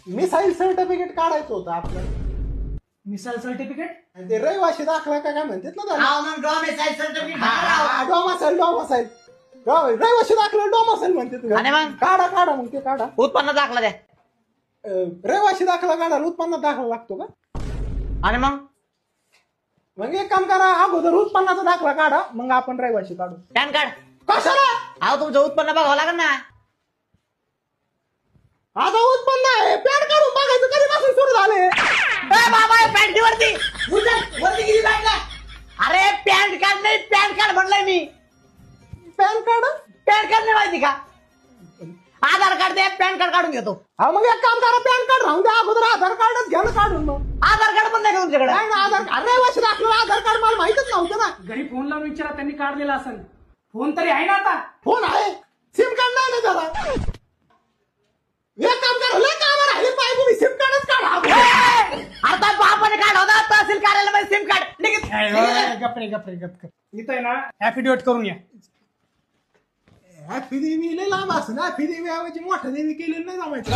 Missile certificate काढायचं होतं आपलं. मिसाईल सर्टिफिकेट आणि ते रहिवाशी दाखला काय म्हणतात ना त्याला. मग डॉमिसाईल सर्टिफिकेट डोमासाईल रहिवाशी दाखला डोमासाईल म्हणतात. आणि मग काढा काढा मग ते काढा. उत्पन्न दाखला द्या. रहिवाशी दाखला काढायला उत्पन्न दाखला लागतो का? आणि मग एक काम करा, अगोदर उत्पन्नाचा दाखला काढा, मग आपण रहिवाशी काढू. पॅन कार्ड कशाला? अहो तुमचं उत्पन्न बघावं लागेल ना. आता उत्पन्न आहे, पॅन काढून बघायचं कधीपासून सुरू झाले. बाबा पॅन्ट वरती वरती गेली पॅन्टला. अरे पॅन कार्ड नाही पॅन कार्ड म्हणलंय मी. पॅन कार्ड नाही माहिती का? आधार कार्ड दे, पॅन कार्ड काढून घेतो. हा मग एक काम करा, पॅन कार्ड राहून द्या, अगोदर आधार कार्डच घ्या ना काढून. मग आधार कार्ड पण नाही का तुमच्याकडे? नाही ना, आधार कार्ड रहिवाशी दाखला आधार कार्ड मला माहितच नव्हतं ना. घरी फोन लावून विचारा, त्यांनी काढलेला असेल. फोन तरी आहे ना आता? फोन आहे, सिम कार्ड नाही ना जरा. एक काम करा, लय कामं राहिले पाहिजे, तुम्ही सिम कार्डच काढा. आता बापाने काढा तहसील कार्यालयामध्ये सिम कार्ड. गप्रे इथं आहे ना ऍफिडेविट करून या. फिदेवी लय लांब असं ना, फिदेवी ऐवजी मोठं देवी केलेलं नाही जमायचं.